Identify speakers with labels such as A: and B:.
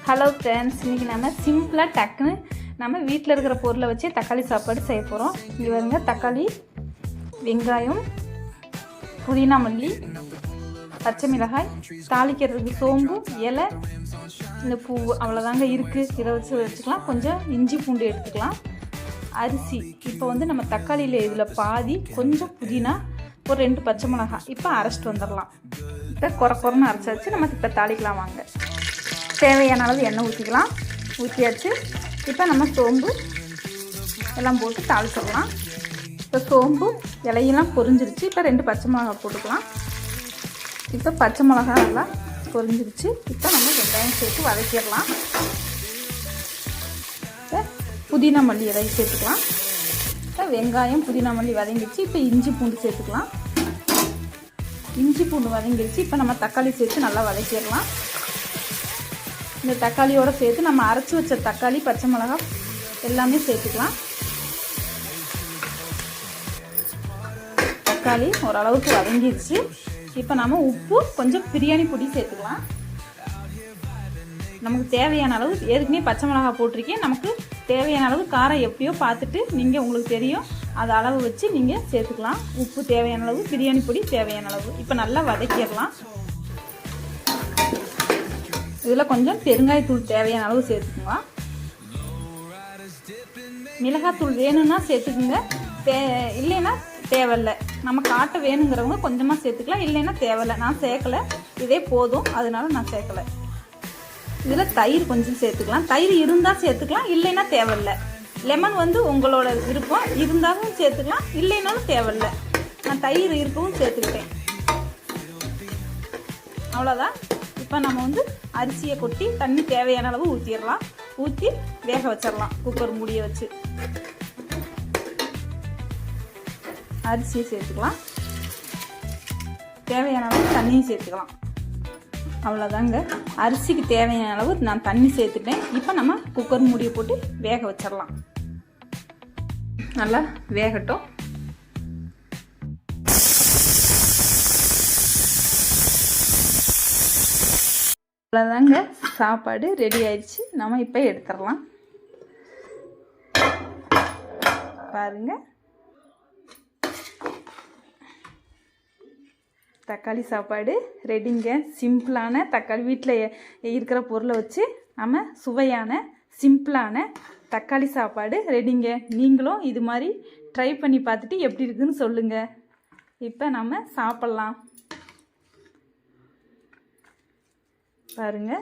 A: Hello friends, இன்றைக்கி நம்ம சிம்பிளாக டக்குன்னு நம்ம வீட்டில் இருக்கிற பொருளை வச்சு தக்காளி சாப்பாடு செய்ய போகிறோம். இங்கே வருங்க, தக்காளி, வெங்காயம், புதினா மல்லி, பச்சை மிளகாய், தாளிக்கிறதுக்கு சோம்பு, இலை, இந்த பூ, அவ்வளோதாங்க இருக்குது. இதை வச்சுக்கலாம். கொஞ்சம் இஞ்சி பூண்டு எடுத்துக்கலாம். அரிசி, இப்போ வந்து நம்ம தக்காளியில் இதில் பாதி, கொஞ்சம் புதினா, ஒரு 2 பச்சை மிளகாய் இப்போ அரைச்சிட்டு வந்துடலாம். இப்போ குறைன்னு அரைச்சாச்சு. நம்ம இப்போ தாளிக்கலாம் வாங்க. தேவையான அளவு எண்ணெய் ஊற்றிக்கலாம். ஊற்றியாச்சு. இப்போ நம்ம சோம்பு எல்லாம் போட்டு தாளிச்சிடலாம். இப்போ சோம்பு இலையெல்லாம் பொரிஞ்சிருச்சு. இப்போ 2 பச்சை மிளகாய் போட்டுக்கலாம். இப்போ பச்சை மிளகாய் நல்லா பொரிஞ்சிருச்சு. இப்போ நம்ம வெங்காயம் சேர்த்து வதக்கிடலாம். இப்போ புதினா மல்லி இலையை சேர்த்துக்கலாம். இப்போ வெங்காயம் புதினா மல்லி வதங்கிடுச்சு. இப்போ இஞ்சி பூண்டு சேர்த்துக்கலாம். இஞ்சி பூண்டு வதங்கிடுச்சு. இப்போ நம்ம தக்காளி சேர்த்து நல்லா வதக்கிடலாம். இந்த தக்காளியோடு சேர்த்து நம்ம அரைச்சி வச்ச தக்காளி, பச்சை மிளகாய் எல்லாமே சேர்த்துக்கலாம். தக்காளி ஓரளவுக்கு வதங்கிடுச்சு. இப்போ நம்ம உப்பு, கொஞ்சம் பிரியாணி பொடி சேர்த்துக்கலாம். நமக்கு தேவையான அளவு, ஏற்கனவே பச்சை மிளகாய் போட்டிருக்கேன். நமக்கு தேவையான அளவு காரம் எப்படியோ பார்த்துட்டு நீங்கள், உங்களுக்கு தெரியும், அது அளவு வச்சு நீங்கள் சேர்த்துக்கலாம். உப்பு தேவையான அளவு, பிரியாணி பொடி தேவையான அளவு. இப்போ நல்லா வதக்கிடலாம். இதில் கொஞ்சம் பெருங்காயத்தூள் தேவையான அளவு சேர்த்துக்குங்க. மிளகாத்தூள் வேணும்னா சேர்த்துக்குங்க, இல்லைன்னா தேவையில்லை. நம்ம காட்ட வேணுங்கிறவங்க கொஞ்சமாக சேர்த்துக்கலாம், இல்லைன்னா தேவையில்லை. நான் சேர்க்கலை, இதே போதும், அதனால நான் சேர்க்கலை. இதில் தயிர் கொஞ்சம் சேர்த்துக்கலாம். தயிர் இருந்தால் சேர்த்துக்கலாம், இல்லைன்னா தேவையில்லை. லெமன் வந்து உங்களோட விருப்பம், இருந்தாலும் சேர்த்துக்கலாம், இல்லைன்னாலும் தேவையில்லை. நான் தயிர் இருக்கவும் சேர்த்துக்கிட்டேன். அவ்வளோதான். இப்போ நம்ம வந்து அரிசியை கொட்டி தண்ணி தேவையான அளவு ஊற்றிடலாம். ஊற்றி வேக வச்சிடலாம். குக்கர் மூடியை வச்சு அரிசியை சேர்த்துக்கலாம். தேவையான அளவு தண்ணியும் சேர்த்துக்கலாம். அவ்வளோதாங்க. அரிசிக்கு தேவையான அளவு நான் தண்ணி சேர்த்துட்டேன். இப்போ நம்ம குக்கர் மூடியை போட்டு வேக வச்சிடலாம். நல்லா வேகட்டும். அவ்வளோதாங்க, சாப்பாடு ரெடி ஆயிடுச்சு. நம்ம இப்போ எடுத்துடலாம். பாருங்க, தக்காளி சாப்பாடு ரெடிங்க. சிம்பிளான தக்காளி, வீட்டில் இருக்கிற பொருளை வச்சு நம்ம சுவையான சிம்பிளான தக்காளி சாப்பாடு ரெடிங்க. நீங்களும் இது மாதிரி ட்ரை பண்ணி பார்த்துட்டு எப்படி இருக்குதுன்னு சொல்லுங்கள். இப்போ நம்ம சாப்பிட்லாம். பாருங்க.